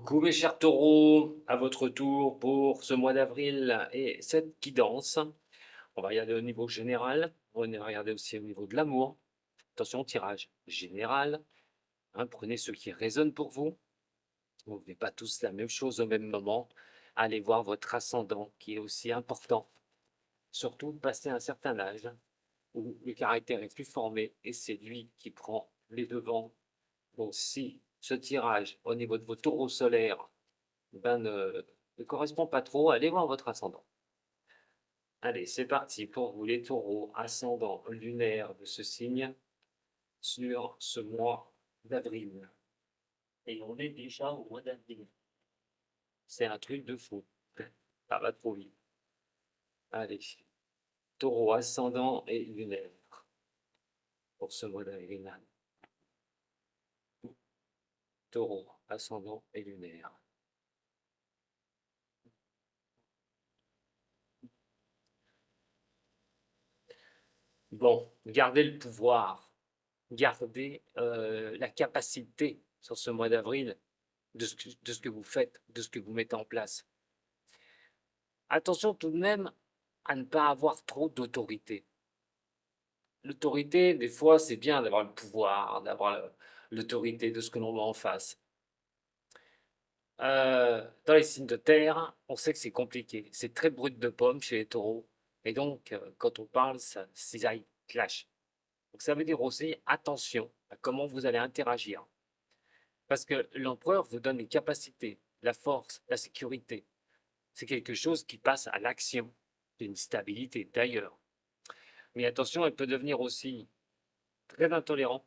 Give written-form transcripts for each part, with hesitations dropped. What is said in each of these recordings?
Coucou mes chers taureaux, à votre tour pour ce mois d'avril et cette guidance. On va regarder au niveau général, on va regarder aussi au niveau de l'amour. Attention, tirage général, hein, prenez ce qui résonne pour vous. Vous ne faites pas tous la même chose au même moment. Allez voir votre ascendant qui est aussi important. Surtout passé un certain âge où le caractère est plus formé et c'est lui qui prend les devants. Donc si ce tirage au niveau de vos taureaux solaires ne correspond pas trop, allez voir votre ascendant. Allez, c'est parti pour vous les taureaux, ascendant lunaire de ce signe sur ce mois d'avril. Et on est déjà au mois d'avril. C'est un truc de fou. Ça va trop vite. Allez, taureau, ascendant et lunaire pour ce mois d'avril. Taureau, ascendant et lunaire. Bon, gardez le pouvoir, gardez la capacité sur ce mois d'avril de ce que vous faites, de ce que vous mettez en place. Attention tout de même à ne pas avoir trop d'autorité. L'autorité, des fois, c'est bien d'avoir le pouvoir, d'avoir l'autorité de ce que l'on met en face. Dans les signes de terre, on sait que c'est compliqué. C'est très brut de pomme chez les taureaux. Et donc, quand on parle, ça cisaille, clash. Donc, ça veut dire aussi attention à comment vous allez interagir. Parce que l'empereur vous donne les capacités, la force, la sécurité. C'est quelque chose qui passe à l'action. C'est une stabilité d'ailleurs. Mais attention, elle peut devenir aussi très intolérant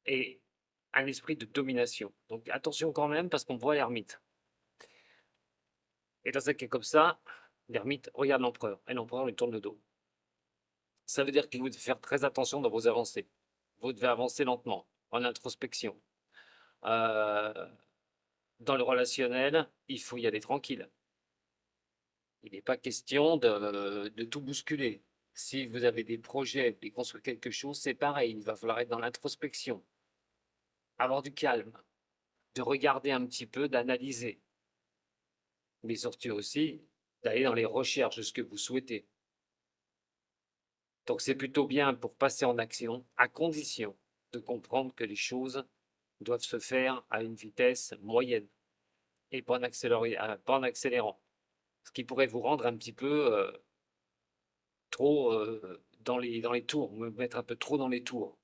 et un esprit de domination. Donc attention quand même parce qu'on voit l'ermite. Et dans un cas comme ça, l'ermite regarde l'empereur et l'empereur lui tourne le dos. Ça veut dire que vous devez faire très attention dans vos avancées. Vous devez avancer lentement, en introspection. Euh, dans le relationnel, il faut y aller tranquille. Il n'est pas question de tout bousculer. Si vous avez des projets, de construire quelque chose, c'est pareil. Il va falloir être dans l'introspection, avoir du calme, de regarder un petit peu, d'analyser, mais surtout aussi d'aller dans les recherches de ce que vous souhaitez. Donc c'est plutôt bien pour passer en action, à condition de comprendre que les choses doivent se faire à une vitesse moyenne et pas en accélérant. Ce qui pourrait vous rendre un petit peu trop dans les tours, me mettre un peu trop dans les tours.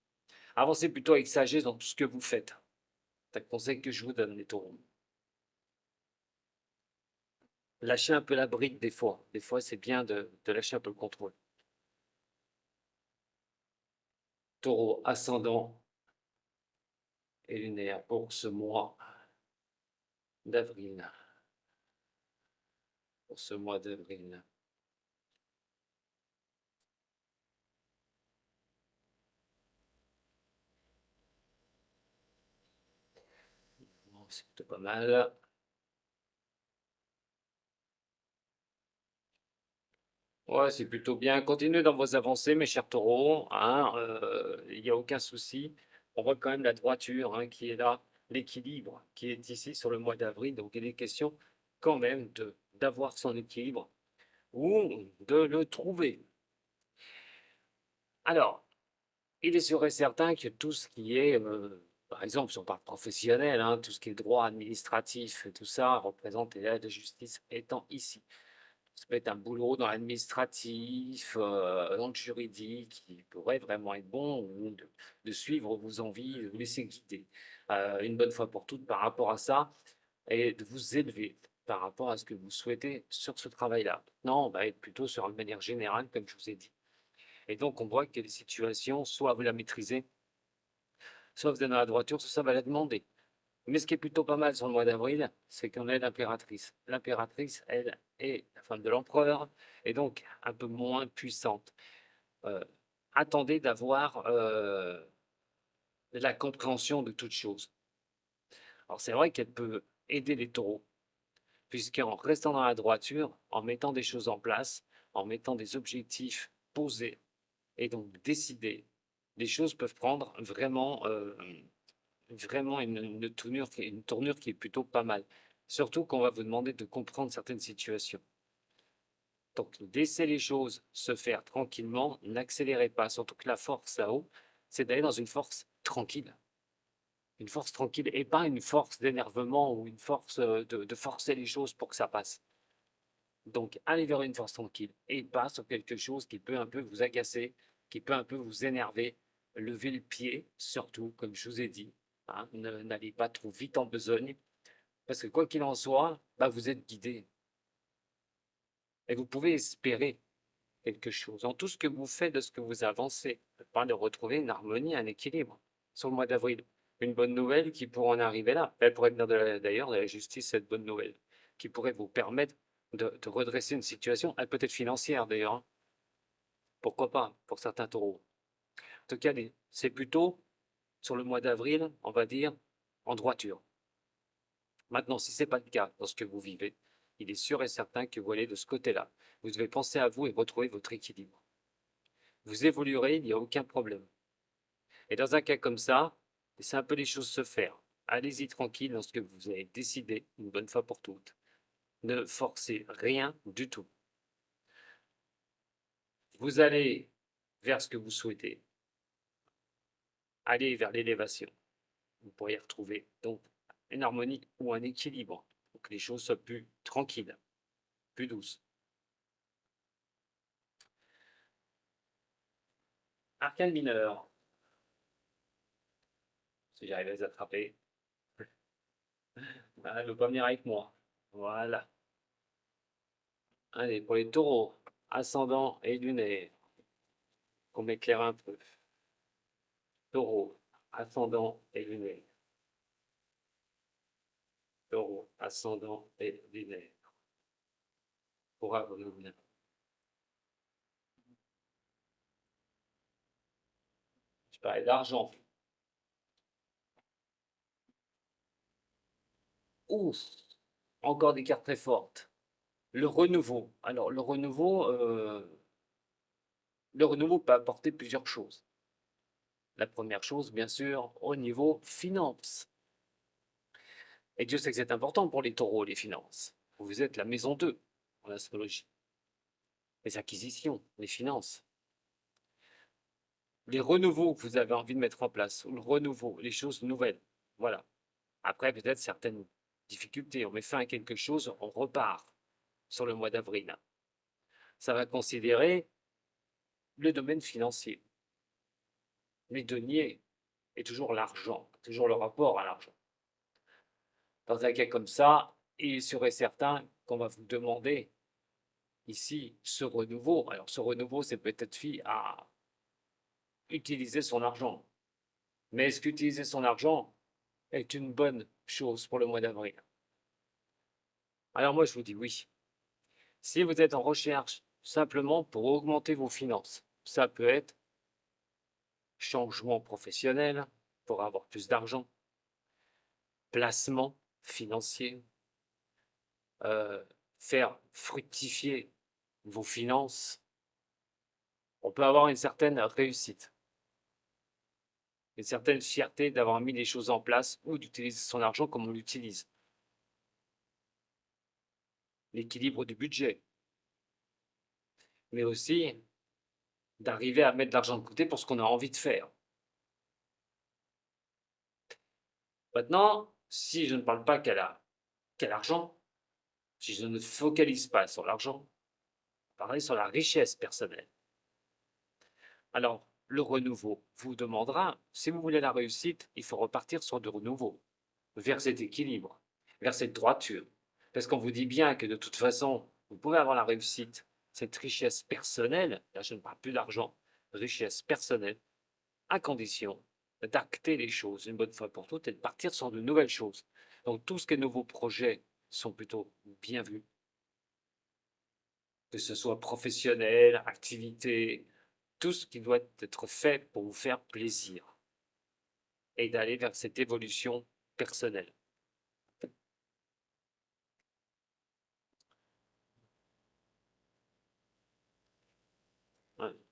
Avancez plutôt avec sagesse dans tout ce que vous faites. C'est un conseil que je vous donne, les taureaux. Lâchez un peu la bride des fois. Des fois, c'est bien de lâcher un peu le contrôle. Taureau ascendant et lunaire pour ce mois d'avril. Pour ce mois d'avril. Bon, c'est plutôt pas mal. Ouais, c'est plutôt bien. Continuez dans vos avancées, mes chers taureaux. Hein, il n'y a aucun souci. On voit quand même la droiture hein, qui est là, l'équilibre qui est ici sur le mois d'avril. Donc, il est question quand même d'avoir son équilibre ou de le trouver. Alors, il est sûr et certain que tout ce qui est, par exemple, si on parle professionnel, hein, tout ce qui est droit administratif et tout ça représente et l'aide de justice étant ici. Ça peut être un boulot dans l'administratif, dans le juridique, qui pourrait vraiment être bon, ou de suivre vos envies, de vous laisser guider une bonne fois pour toutes par rapport à ça, et de vous élever par rapport à ce que vous souhaitez sur ce travail-là. Non, on va être plutôt sur une manière générale, comme je vous ai dit. Et donc, on voit qu'il y a des situations, soit vous la maîtrisez, soit vous êtes dans la droiture, soit ça va la demander. Mais ce qui est plutôt pas mal sur le mois d'avril, c'est qu'on a l'impératrice. L'impératrice, elle, est la femme de l'empereur, et donc un peu moins puissante. Euh, attendez d'avoir la compréhension de toute chose. Alors c'est vrai qu'elle peut aider les taureaux, puisqu'en restant dans la droiture, en mettant des choses en place, en mettant des objectifs posés, et donc décidés, les choses peuvent prendre vraiment vraiment une tournure qui est plutôt pas mal. Surtout qu'on va vous demander de comprendre certaines situations. Donc, laissez les choses se faire tranquillement, n'accélérez pas. Surtout que la force là-haut, c'est d'aller dans une force tranquille. Une force tranquille et pas une force d'énervement ou une force de forcer les choses pour que ça passe. Donc, allez vers une force tranquille et pas sur quelque chose qui peut un peu vous agacer, qui peut un peu vous énerver. Levez le pied, surtout, comme je vous ai dit. Hein, n'allez pas trop vite en besogne, parce que quoi qu'il en soit, bah, vous êtes guidé. Et vous pouvez espérer quelque chose. En tout ce que vous faites, de ce que vous avancez, pas de retrouver une harmonie, un équilibre sur le mois d'avril. Une bonne nouvelle qui pourrait en arriver là. Elle pourrait venir d'ailleurs de la justice, cette bonne nouvelle, qui pourrait vous permettre de redresser une situation, elle peut être financière d'ailleurs. Hein. Pourquoi pas, pour certains taureaux. En tout cas, c'est plutôt sur le mois d'avril, on va dire, en droiture. Maintenant, si ce n'est pas le cas dans ce que vous vivez, il est sûr et certain que vous allez de ce côté-là. Vous devez penser à vous et retrouver votre équilibre. Vous évoluerez, il n'y a aucun problème. Et dans un cas comme ça, laissez un peu les choses se faire. Allez-y tranquille dans ce que vous avez décidé, une bonne fois pour toutes. Ne forcez rien du tout. Vous allez vers ce que vous souhaitez. Allez vers l'élévation. Vous pourriez retrouver donc une harmonie ou un équilibre pour que les choses soient plus tranquilles, plus douces. Arcane mineur, si j'arrive à les attraper. Ah, elle ne veut pas venir avec moi. Voilà. Allez, pour les taureaux, ascendant et lunaire, qu'on m'éclaire un peu. Taureau, ascendant et lunaire. Taureau, ascendant et lunaire. Pour avril. Je parlais d'argent. Ouf, encore des cartes très fortes. Le renouveau. Alors, le renouveau peut apporter plusieurs choses. La première chose, bien sûr, au niveau finance. Et Dieu sait que c'est important pour les taureaux, les finances. Vous êtes la maison 2 en astrologie. Les acquisitions, les finances. Les renouveaux que vous avez envie de mettre en place, ou le renouveau, les choses nouvelles. Voilà. Après, peut-être certaines difficultés. On met fin à quelque chose, on repart sur le mois d'avril. Ça va considérer le domaine financier. Les deniers et toujours l'argent, toujours le rapport à l'argent. Dans un cas comme ça, il serait certain qu'on va vous demander ici ce renouveau. Alors ce renouveau, c'est peut-être fait à utiliser son argent. Mais est-ce qu'utiliser son argent est une bonne chose pour le mois d'avril? Alors moi, je vous dis oui. Si vous êtes en recherche simplement pour augmenter vos finances, ça peut être changement professionnel pour avoir plus d'argent, placement financier, euh, faire fructifier vos finances, on peut avoir une certaine réussite, une certaine fierté d'avoir mis les choses en place ou d'utiliser son argent comme on l'utilise. L'équilibre du budget, mais aussi d'arriver à mettre de l'argent de côté pour ce qu'on a envie de faire. Maintenant, si je ne parle pas qu'à l'argent, si je ne focalise pas sur l'argent, parler sur la richesse personnelle. Alors, le renouveau vous demandera, si vous voulez la réussite, il faut repartir sur du renouveau, vers cet équilibre, vers cette droiture. Parce qu'on vous dit bien que de toute façon, vous pouvez avoir la réussite, cette richesse personnelle, là je ne parle plus d'argent, richesse personnelle, à condition d'acter les choses une bonne fois pour toutes et de partir sur de nouvelles choses. Donc tout ce qui est nouveaux projets sont plutôt bien vus, que ce soit professionnel, activité, tout ce qui doit être fait pour vous faire plaisir et d'aller vers cette évolution personnelle.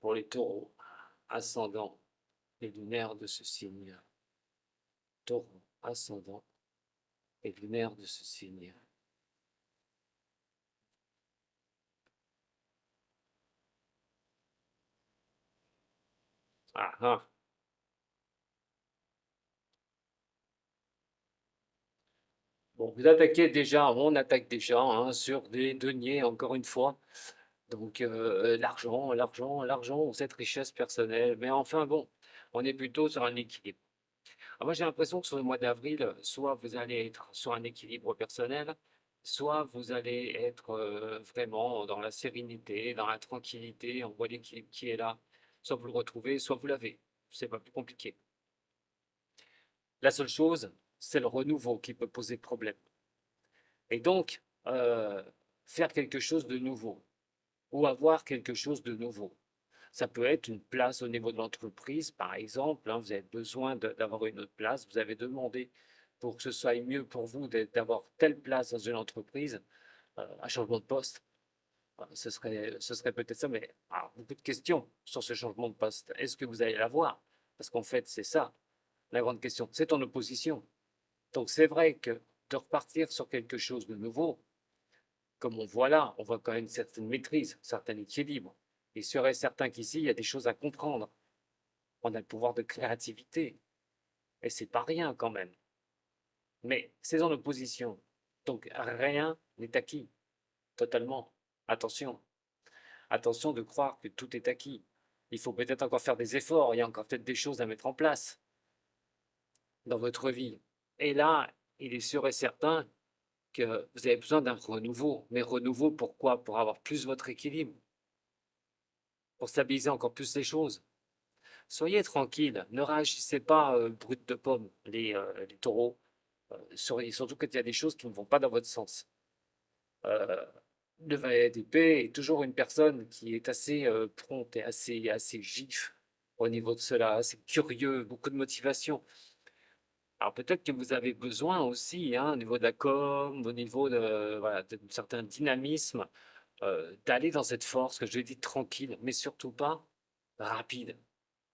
Pour les taureaux, ascendant et lunaire de ce signe. Taureau, ascendant et lunaire de ce signe. Ah ah. Bon, vous attaquez déjà, on attaque déjà hein, sur des deniers, encore une fois. Donc, l'argent, l'argent, l'argent, ou cette richesse personnelle. Mais enfin, bon, on est plutôt sur un équilibre. Alors moi, j'ai l'impression que sur le mois d'avril, soit vous allez être sur un équilibre personnel, soit vous allez être vraiment dans la sérénité, dans la tranquillité, on voit l'équilibre qui est là. Soit vous le retrouvez, soit vous l'avez. C'est pas plus compliqué. La seule chose, c'est le renouveau qui peut poser problème. Et donc, faire quelque chose de nouveau ou avoir quelque chose de nouveau. Ça peut être une place au niveau de l'entreprise, par exemple. Hein, vous avez besoin d'avoir une autre place. Vous avez demandé pour que ce soit mieux pour vous d'avoir telle place dans une entreprise, un changement de poste. Ce serait peut-être ça, mais alors, beaucoup de questions sur ce changement de poste. Est-ce que vous allez l'avoir? Parce qu'en fait, c'est ça la grande question. C'est en opposition. Donc c'est vrai que de repartir sur quelque chose de nouveau, comme on voit là, on voit quand même une certaine maîtrise, un certain équilibre. Il serait certain qu'ici, il y a des choses à comprendre. On a le pouvoir de créativité. Et c'est pas rien quand même. Mais c'est en opposition. Donc rien n'est acquis. Totalement. Attention. Attention de croire que tout est acquis. Il faut peut-être encore faire des efforts. Il y a encore peut-être des choses à mettre en place dans votre vie. Et là, il est sûr et certain que vous avez besoin d'un renouveau. Mais renouveau, pourquoi? Pour avoir plus votre équilibre, pour stabiliser encore plus les choses. Soyez tranquille, ne réagissez pas brut de pomme, les taureaux, surtout quand il y a des choses qui ne vont pas dans votre sens. Euh, le valet d'épée est toujours une personne qui est assez prompte et assez vif au niveau de cela, assez curieux, beaucoup de motivation. Alors peut-être que vous avez besoin aussi, hein, au niveau de la com, au niveau de, voilà, d'un certain dynamisme, d'aller dans cette force que je dis tranquille, mais surtout pas rapide.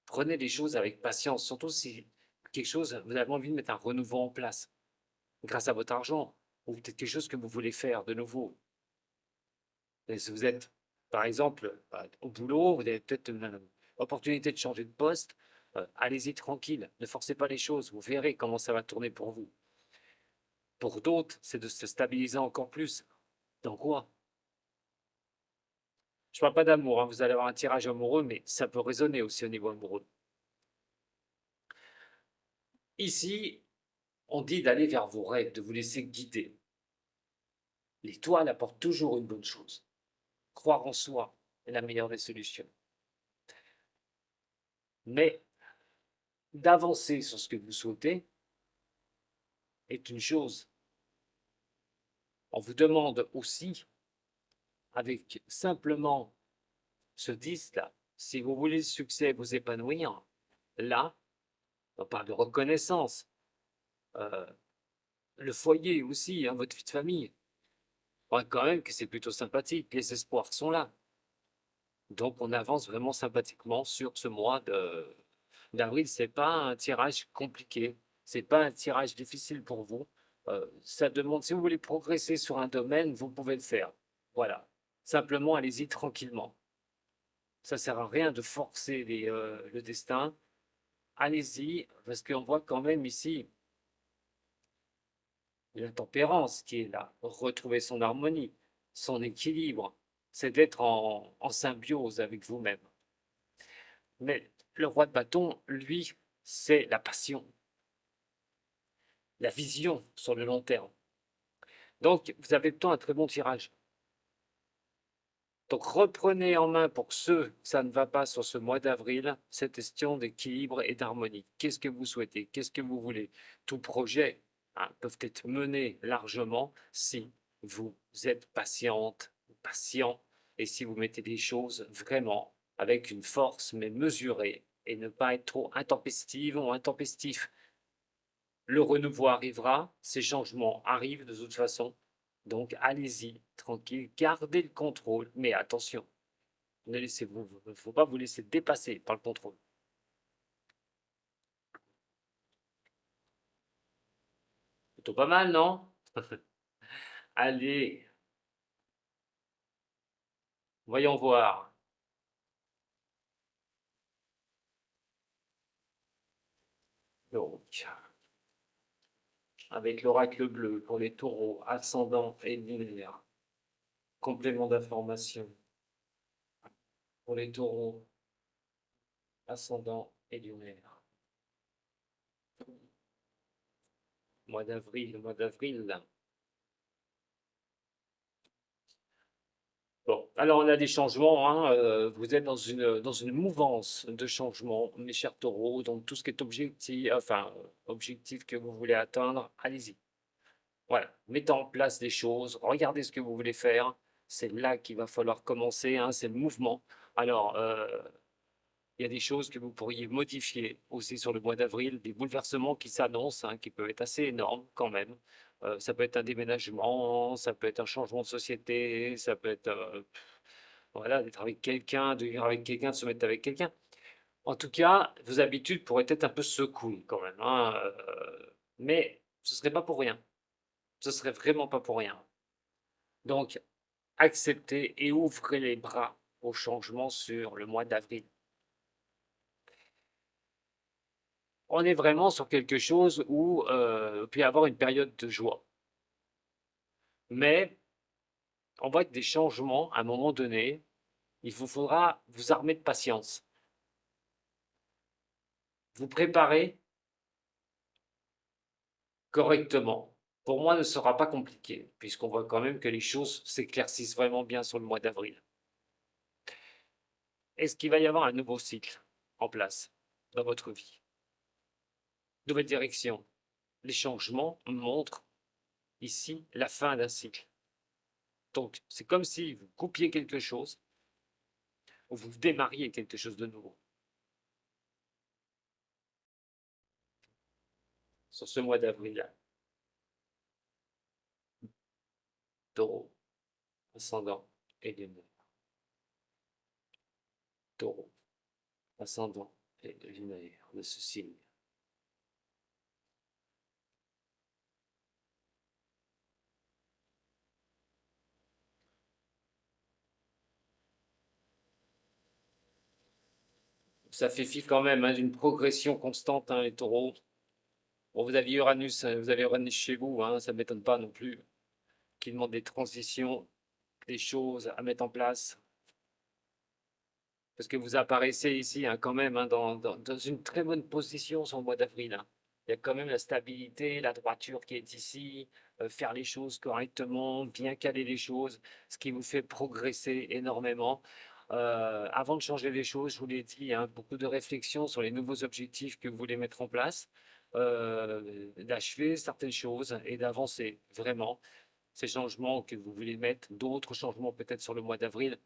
Prenez les choses avec patience, surtout si quelque chose, vous avez envie de mettre un renouveau en place grâce à votre argent, ou peut-être quelque chose que vous voulez faire de nouveau. Et si vous êtes, par exemple, au boulot, vous avez peut-être une opportunité de changer de poste, allez-y tranquille, ne forcez pas les choses, vous verrez comment ça va tourner pour vous. Pour d'autres, c'est de se stabiliser encore plus. Dans quoi? Je ne parle pas d'amour, hein, vous allez avoir un tirage amoureux, mais ça peut résonner aussi au niveau amoureux. Ici, on dit d'aller vers vos rêves, de vous laisser guider. L'étoile apporte toujours une bonne chose. Croire en soi est la meilleure des solutions. Mais d'avancer sur ce que vous souhaitez est une chose. On vous demande aussi, avec simplement ce disque-là, si vous voulez le succès et vous épanouir, là, on parle de reconnaissance, euh, le foyer aussi, hein, votre vie de famille. On voit quand même que c'est plutôt sympathique, les espoirs sont là. Donc on avance vraiment sympathiquement sur ce mois d'avril. C'est pas un tirage compliqué, c'est pas un tirage difficile pour vous. Ça demande, si vous voulez progresser sur un domaine, vous pouvez le faire. Voilà. Simplement, allez-y tranquillement. Ça sert à rien de forcer le destin. Allez-y, parce qu'on voit quand même ici la tempérance qui est là, retrouver son harmonie, son équilibre, c'est d'être en symbiose avec vous-même. Mais le roi de bâton, lui, c'est la passion, la vision sur le long terme. Donc, vous avez plutôt un très bon tirage. Donc, reprenez en main pour ceux que ça ne va pas sur ce mois d'avril, cette question d'équilibre et d'harmonie. Qu'est-ce que vous souhaitez? Qu'est-ce que vous voulez? Tout projet hein, peut être mené largement si vous êtes patiente, patient, et si vous mettez des choses vraiment avec une force mais mesurée et ne pas être trop intempestive ou intempestif. Le renouveau arrivera, ces changements arrivent de toute façon. Donc allez-y, tranquille, gardez le contrôle, mais attention, ne laissez-vous, il ne faut pas vous laisser dépasser par le contrôle. Plutôt pas mal, non? Allez, voyons voir. Donc, avec l'oracle bleu pour les taureaux, ascendant et lunaire. Complément d'information pour les taureaux, ascendant et lunaire. Mois d'avril, mois d'avril. Bon, alors on a des changements, hein, vous êtes dans une mouvance de changement, mes chers taureaux, donc tout ce qui est objectif, enfin, objectif que vous voulez atteindre, allez-y. Voilà, mettez en place des choses, regardez ce que vous voulez faire, c'est là qu'il va falloir commencer, hein, c'est le mouvement. Alors, il y a des choses que vous pourriez modifier aussi sur le mois d'avril, des bouleversements qui s'annoncent, hein, qui peuvent être assez énormes quand même. Ça peut être un déménagement, ça peut être un changement de société, ça peut être voilà, d'être avec quelqu'un, de vivre avec quelqu'un, de se mettre avec quelqu'un. En tout cas, vos habitudes pourraient être un peu secouées quand même, hein, mais ce serait pas pour rien. Ce serait vraiment pas pour rien. Donc, acceptez et ouvrez les bras au changement sur le mois d'avril. On est vraiment sur quelque chose où il peut y avoir une période de joie. Mais on voit que des changements, à un moment donné, il vous faudra vous armer de patience. Vous préparer correctement. Pour moi, ne sera pas compliqué, puisqu'on voit quand même que les choses s'éclaircissent vraiment bien sur le mois d'avril. Est-ce qu'il va y avoir un nouveau cycle en place dans votre vie? Nouvelle direction. Les changements montrent ici la fin d'un cycle. Donc, c'est comme si vous coupiez quelque chose ou vous démarriez quelque chose de nouveau. Sur ce mois d'avril, taureau, ascendant et lunaire. Taureau, ascendant et lunaire de ce signe. Ça fait fi quand même, hein, d'une progression constante, hein, les taureaux. Bon, vous avez Uranus chez vous, hein, ça ne m'étonne pas non plus, qui demande des transitions, des choses à mettre en place. Parce que vous apparaissez ici, hein, quand même, hein, dans une très bonne position sur le mois d'avril, hein. Il y a quand même la stabilité, la droiture qui est ici, faire les choses correctement, bien caler les choses, ce qui vous fait progresser énormément. Avant de changer les choses, je vous l'ai dit, hein, beaucoup de réflexion sur les nouveaux objectifs que vous voulez mettre en place, d'achever certaines choses et d'avancer vraiment ces changements que vous voulez mettre, d'autres changements peut-être sur le mois d'avril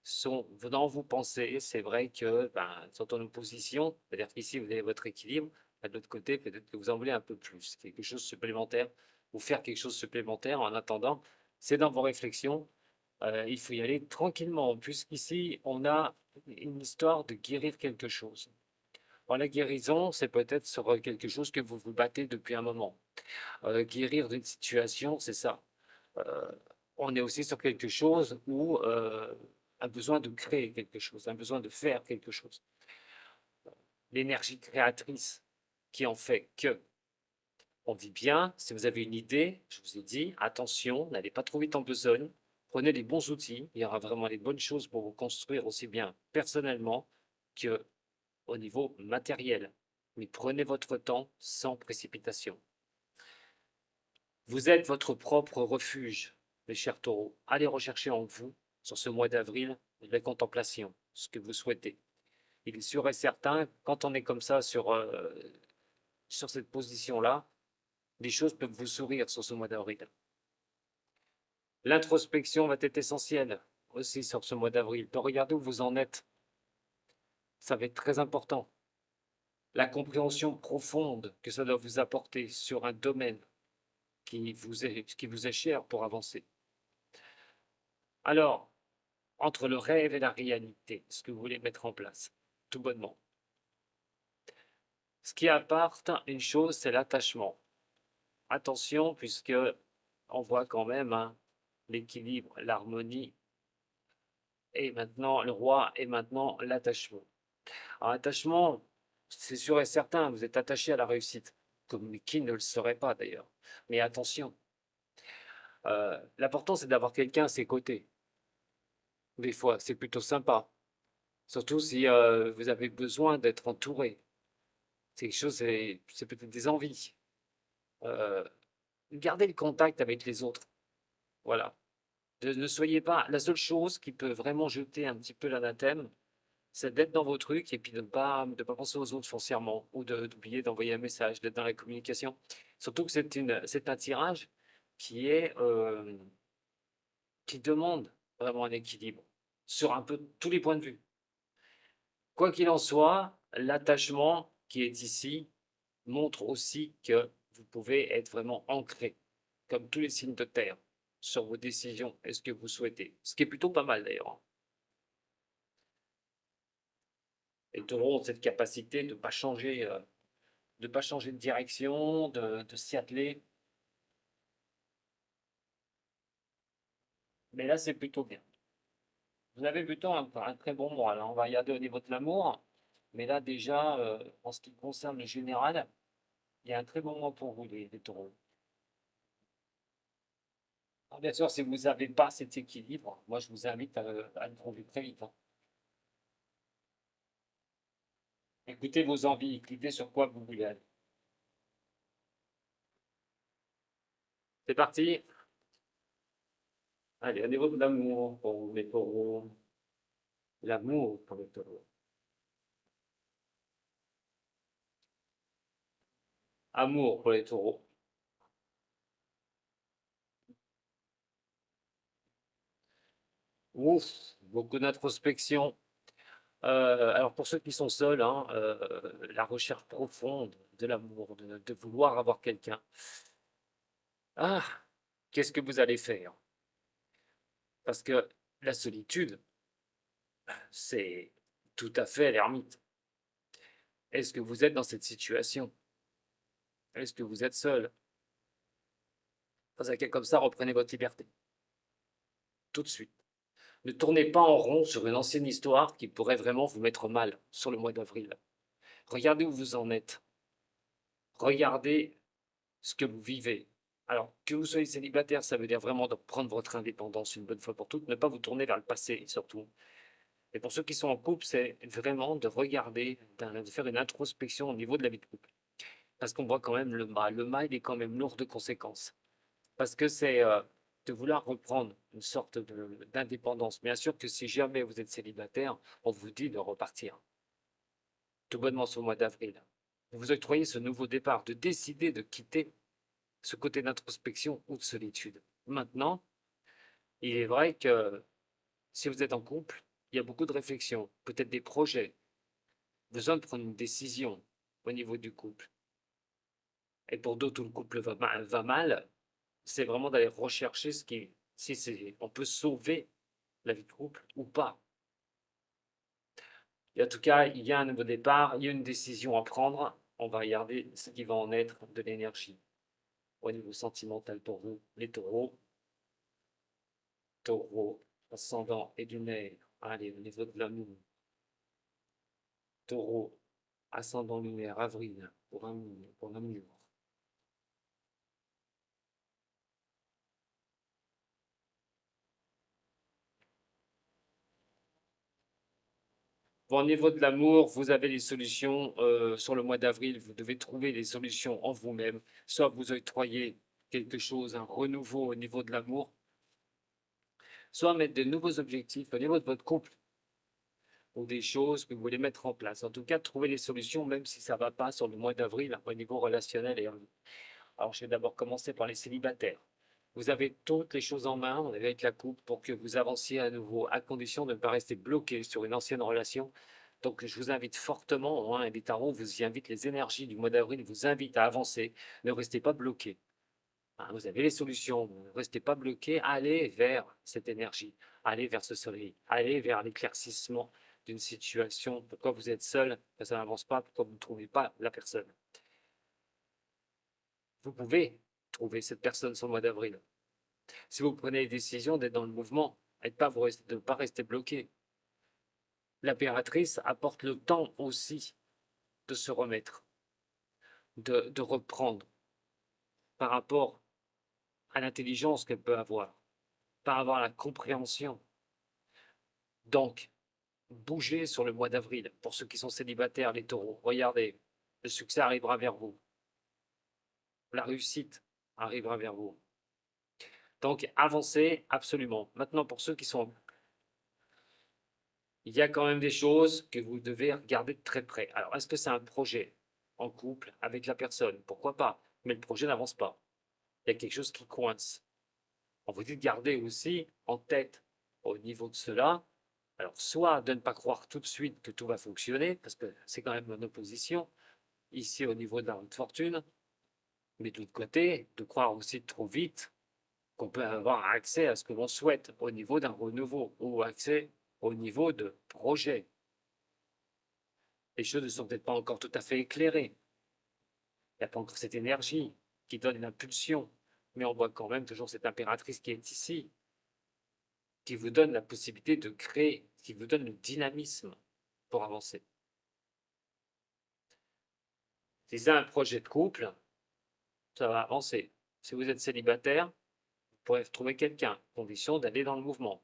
sont dans vos pensées. C'est vrai que ben, sont en opposition, c'est-à-dire qu'ici vous avez votre équilibre, de l'autre côté peut-être que vous en voulez un peu plus, quelque chose de supplémentaire, ou faire quelque chose de supplémentaire en attendant. C'est dans vos réflexions, il faut y aller tranquillement, puisqu'ici on a une histoire de guérir quelque chose. Bon, la guérison, c'est peut-être sur quelque chose que vous vous battez depuis un moment. Guérir d'une situation, c'est ça. Euh, on est aussi sur quelque chose où un besoin de créer quelque chose, un besoin de faire quelque chose. L'énergie créatrice qui en fait que on vit bien. Si vous avez une idée, je vous ai dit, attention, n'allez pas trop vite en besogne. Prenez les bons outils. Il y aura vraiment les bonnes choses pour vous construire aussi bien personnellement que au niveau matériel. Mais prenez votre temps sans précipitation. Vous êtes votre propre refuge, mes chers taureaux. Allez rechercher en vous, sur ce mois d'avril, la contemplation, ce que vous souhaitez. Il est sûr et certain, quand on est comme ça sur cette position-là, les choses peuvent vous sourire sur ce mois d'avril. L'introspection va être essentielle aussi sur ce mois d'avril. Donc regardez où vous en êtes. Ça va être très important. La compréhension profonde que ça doit vous apporter sur un domaine qui vous est cher pour avancer. Alors, entre le rêve et la réalité, ce que vous voulez mettre en place, tout bonnement. Ce qui apporte une chose, c'est l'attachement. attention, puisque on voit quand même hein, l'équilibre, l'harmonie, et maintenant le roi, et maintenant l'attachement. Alors, attachement, c'est sûr et certain, vous êtes attaché à la réussite, comme qui ne le serait pas d'ailleurs. Mais attention, l'important c'est d'avoir quelqu'un à ses côtés. Des fois, c'est plutôt sympa. Surtout si vous avez besoin d'être entouré. C'est quelque chose, c'est peut-être des envies. Euh, Gardez le contact avec les autres. Voilà. Ne soyez pas. La seule chose qui peut vraiment jeter un petit peu l'anathème, c'est d'être dans vos trucs et puis de pas penser aux autres foncièrement ou d'oublier d'envoyer un message, d'être dans la communication. Surtout que c'est un tirage qui est qui demande vraiment un équilibre sur un peu tous les points de vue. Quoi qu'il en soit, l'attachement qui est ici montre aussi que vous pouvez être vraiment ancré, comme tous les signes de terre, sur vos décisions et ce que vous souhaitez. Ce qui est plutôt pas mal d'ailleurs, hein. Les taureaux ont cette capacité de ne pas changer, pas changer de direction, de s'y atteler. Mais là, c'est plutôt bien. Vous avez plutôt un très bon moral, hein. On va regarder au niveau de l'amour. Mais là, déjà, en ce qui concerne le général, il y a un très bon mois pour vous, les taureaux. Alors, bien sûr, si vous n'avez pas cet équilibre, moi, je vous invite à le trouver très vite, hein. Écoutez vos envies, écoutez sur quoi vous voulez aller. C'est parti. Allez, au niveau de l'amour pour les taureaux. L'amour pour les taureaux. Amour pour les taureaux. Ouf, beaucoup d'introspection. Alors pour ceux qui sont seuls, hein, la recherche profonde de l'amour, de vouloir avoir quelqu'un. Ah, qu'est-ce que vous allez faire? Parce que la solitude, c'est tout à fait l'ermite. Est-ce que vous êtes dans cette situation? Est-ce que vous êtes seul? Dans un cas comme ça, reprenez votre liberté. Tout de suite. Ne tournez pas en rond sur une ancienne histoire qui pourrait vraiment vous mettre mal sur le mois d'avril. Regardez où vous en êtes. Regardez ce que vous vivez. Alors, que vous soyez célibataire, ça veut dire vraiment de prendre votre indépendance une bonne fois pour toutes, ne pas vous tourner vers le passé surtout. Et pour ceux qui sont en couple, c'est vraiment de regarder, de faire une introspection au niveau de la vie de couple. Parce qu'on voit quand même le mal. Le mal est quand même lourd de conséquences. Parce que c'est de vouloir reprendre une sorte d'indépendance. Bien sûr que si jamais vous êtes célibataire, on vous dit de repartir. Tout bonnement sur le mois d'avril. Vous octroyez ce nouveau départ, de décider de quitter ce côté d'introspection ou de solitude. Maintenant, il est vrai que si vous êtes en couple, il y a beaucoup de réflexions, peut-être des projets, besoin de prendre une décision au niveau du couple. Et pour d'autres où le couple va mal, c'est vraiment d'aller rechercher ce qui, si on peut sauver la vie de couple ou pas. Et en tout cas, il y a un nouveau départ, il y a une décision à prendre. On va regarder ce qui va en être de l'énergie au niveau sentimental pour vous, les taureaux. Taureau, ascendant et lunaire. Allez, au niveau de l'amour. Taureau, ascendant lunaire, avril, pour l'amour. Bon, au niveau de l'amour, vous avez les solutions sur le mois d'avril. Vous devez trouver les solutions en vous-même. Soit vous octroyez quelque chose, un renouveau au niveau de l'amour, soit mettre de nouveaux objectifs au niveau de votre couple ou des choses que vous voulez mettre en place. En tout cas, trouver les solutions, même si ça ne va pas sur le mois d'avril, hein, au niveau relationnel. Alors, je vais d'abord commencer par les célibataires. Vous avez toutes les choses en main avec la coupe pour que vous avanciez à nouveau, à condition de ne pas rester bloqué sur une ancienne relation. Donc, je vous invite fortement, hein, les tarots vous y invitent, les énergies du mois d'avril vous invitent à avancer. Ne restez pas bloqué. Hein, vous avez les solutions, ne restez pas bloqué. Allez vers cette énergie, allez vers ce soleil, allez vers l'éclaircissement d'une situation. Pourquoi vous êtes seul, ça n'avance pas, pourquoi vous ne trouvez pas la personne. Vous pouvez trouver cette personne sur le mois d'avril. Si vous prenez les décisions d'être dans le mouvement et de ne pas rester bloqué. L'impératrice apporte le temps aussi de se remettre, de reprendre par rapport à l'intelligence qu'elle peut avoir, par rapport à la compréhension. Donc, bougez sur le mois d'avril. Pour ceux qui sont célibataires, les taureaux, regardez, le succès arrivera vers vous. La réussite arrivera vers vous. Donc, avancez absolument. Maintenant, pour ceux qui sont... Il y a quand même des choses que vous devez regarder de très près. Alors, est-ce que c'est un projet en couple avec la personne? Pourquoi pas? Mais le projet n'avance pas. Il y a quelque chose qui coince. On vous dit de garder aussi en tête au niveau de cela, alors soit de ne pas croire tout de suite que tout va fonctionner, parce que c'est quand même une opposition, ici au niveau de la fortune, mais de l'autre côté, de croire aussi trop vite qu'on peut avoir accès à ce que l'on souhaite au niveau d'un renouveau ou accès au niveau de projet. Les choses ne sont peut-être pas encore tout à fait éclairées. Il n'y a pas encore cette énergie qui donne une impulsion, mais on voit quand même toujours cette impératrice qui est ici, qui vous donne la possibilité de créer, qui vous donne le dynamisme pour avancer. Si c'est un projet de couple, ça va avancer. Si vous êtes célibataire, vous pourrez trouver quelqu'un, à condition d'aller dans le mouvement,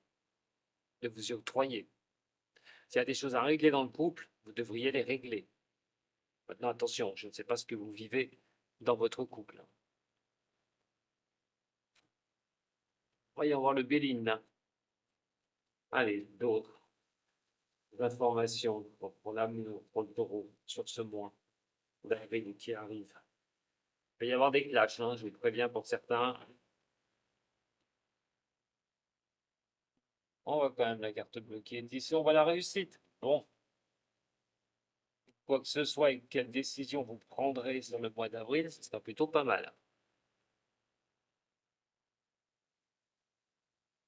de vous y octroyer. S'il y a des choses à régler dans le couple, vous devriez les régler. Maintenant, attention, je ne sais pas ce que vous vivez dans votre couple. Voyons voir le Béline. Allez, d'autres informations pour l'amour, pour le taureau, sur ce mois d'avril qui arrive. Il peut y avoir des clashs, hein, je vous préviens pour certains. On voit quand même la carte bleue qui est ici, on voit la réussite. Bon, quoi que ce soit et quelle décision vous prendrez sur le mois d'avril, ce sera plutôt pas mal.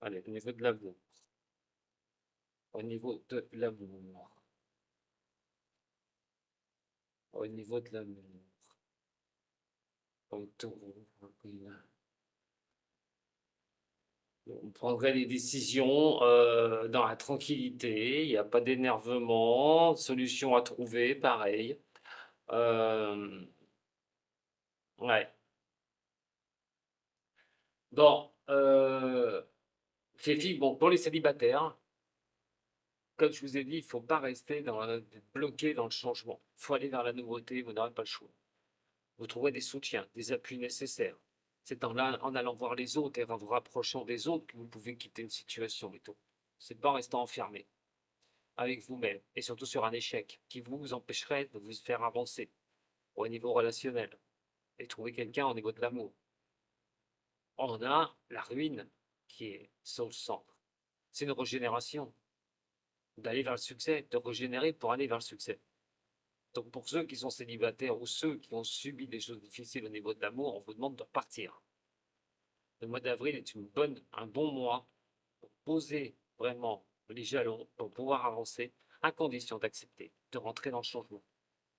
Allez, au niveau de l'amour. Au niveau de l'amour. Au niveau de l'amour. Au taureau, on prendrait des décisions dans la tranquillité, il n'y a pas d'énervement, solution à trouver, pareil. Ouais. Bon, Fifi, bon, pour les célibataires, comme je vous ai dit, il ne faut pas rester bloqué dans le changement. Il faut aller vers la nouveauté, vous n'aurez pas le choix. Vous trouverez des soutiens, des appuis nécessaires. C'est en allant voir les autres et en vous rapprochant des autres que vous pouvez quitter une situation et tout. C'est pas en restant enfermé avec vous-même et surtout sur un échec qui vous empêcherait de vous faire avancer au niveau relationnel et trouver quelqu'un au niveau de l'amour. On a la ruine qui est sur le centre. C'est une régénération d'aller vers le succès, de régénérer pour aller vers le succès. Donc pour ceux qui sont célibataires ou ceux qui ont subi des choses difficiles au niveau de l'amour, on vous demande de partir. Le mois d'avril est un bon mois pour poser vraiment les jalons pour pouvoir avancer, à condition d'accepter, de rentrer dans le changement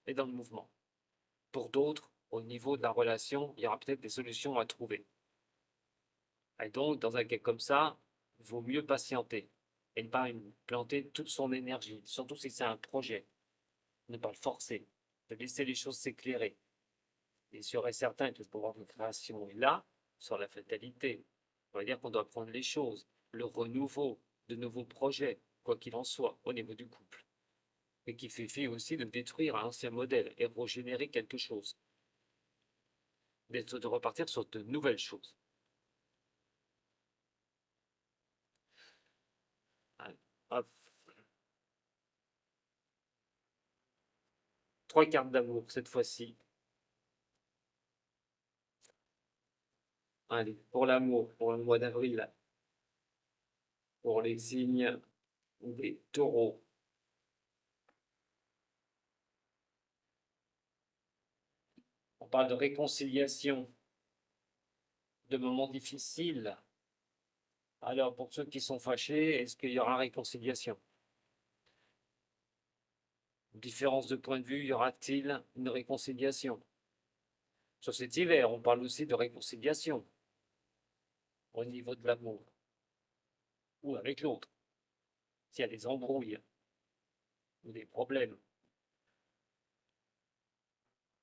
et dans le mouvement. Pour d'autres, au niveau de la relation, il y aura peut-être des solutions à trouver. Et donc, dans un cas comme ça, il vaut mieux patienter et ne pas planter toute son énergie, surtout si c'est un projet. Ne pas le forcer, de laisser les choses s'éclairer. Et sûr et certain que le pouvoir de création est là, sur la fatalité. On va dire qu'on doit prendre les choses, le renouveau, de nouveaux projets, quoi qu'il en soit, au niveau du couple. Mais qui fait fi aussi de détruire un ancien modèle et régénérer quelque chose. De repartir sur de nouvelles choses. Allez, hop. 3 cartes d'amour cette fois-ci. Allez, pour l'amour, pour le mois d'avril, pour les signes des taureaux. On parle de réconciliation, de moments difficiles. Alors, pour ceux qui sont fâchés, est-ce qu'il y aura réconciliation? Différence de point de vue, y aura-t-il une réconciliation? Sur cet hiver, on parle aussi de réconciliation au niveau de l'amour ou avec l'autre. S'il y a des embrouilles ou des problèmes.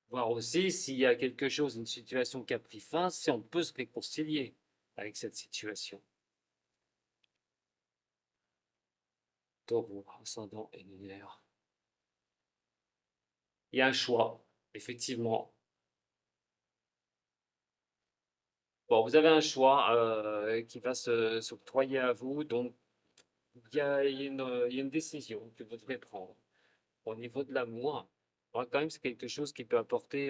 Voir aussi s'il y a quelque chose, une situation qui a pris fin, si on peut se réconcilier avec cette situation. Taureau, ascendant et lunaire. Il y a un choix, effectivement. Bon, vous avez un choix qui va s'octroyer à vous, donc il y a une décision que vous devez prendre. Au niveau de l'amour, moi, quand même, c'est quelque chose qui peut apporter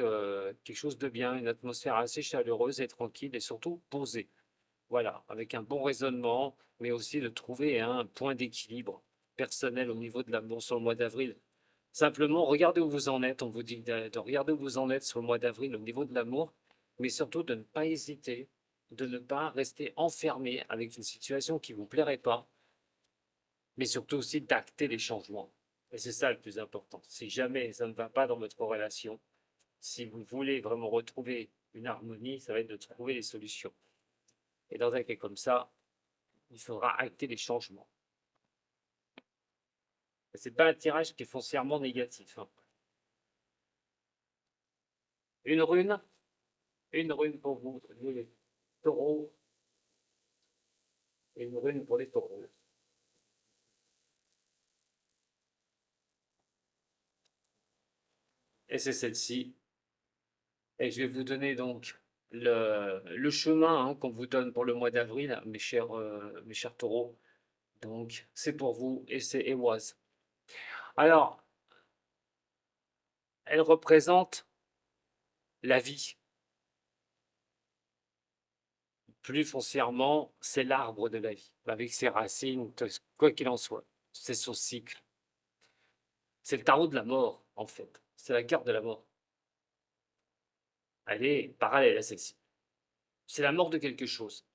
quelque chose de bien, une atmosphère assez chaleureuse et tranquille et surtout posée. Voilà, avec un bon raisonnement, mais aussi de trouver un point d'équilibre personnel au niveau de l'amour sur le mois d'avril. Simplement, regardez où vous en êtes. On vous dit de regarder où vous en êtes sur le mois d'avril au niveau de l'amour, mais surtout de ne pas hésiter, de ne pas rester enfermé avec une situation qui ne vous plairait pas, mais surtout aussi d'acter les changements. Et c'est ça le plus important. Si jamais ça ne va pas dans votre relation, si vous voulez vraiment retrouver une harmonie, ça va être de trouver les solutions. Et dans un cas comme ça, il faudra acter les changements. Ce n'est pas un tirage qui est foncièrement négatif, hein. Une rune, une rune pour vous, les taureaux, et une rune pour les taureaux. Et c'est celle-ci. Et je vais vous donner donc le chemin qu'on vous donne pour le mois d'avril, mes chers taureaux. Donc, c'est pour vous et c'est Éoise. Alors, elle représente la vie. Plus foncièrement, c'est l'arbre de la vie, avec ses racines, quoi qu'il en soit. C'est son cycle. C'est le tarot de la mort, en fait. C'est la carte de la mort. Elle est parallèle à celle-ci. C'est la mort de quelque chose.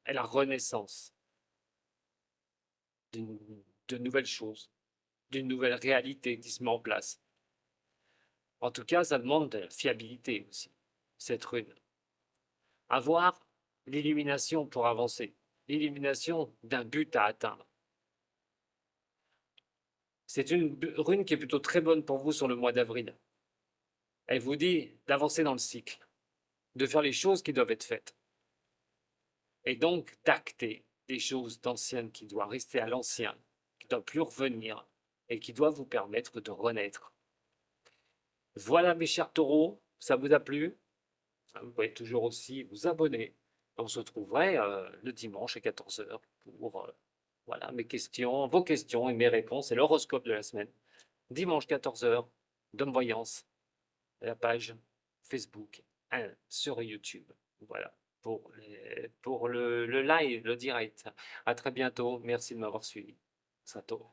Et la renaissance de nouvelles choses, d'une nouvelle réalité qui se met en place. En tout cas, ça demande de la fiabilité aussi, cette rune. Avoir l'illumination pour avancer, l'illumination d'un but à atteindre. C'est une rune qui est plutôt très bonne pour vous sur le mois d'avril. Elle vous dit d'avancer dans le cycle, de faire les choses qui doivent être faites. Et donc d'acter des choses d'anciennes qui doivent rester à l'ancien, qui ne doivent plus revenir et qui doivent vous permettre de renaître. Voilà mes chers taureaux, ça vous a plu? Vous pouvez toujours aussi vous abonner. On se retrouverait le dimanche à 14 h pour voilà, mes questions, vos questions et mes réponses et l'horoscope de la semaine. Dimanche 14 h, Dom Voyance, la page Facebook, sur YouTube. Voilà, pour le live, le direct. À très bientôt. Merci de m'avoir suivi. Sato.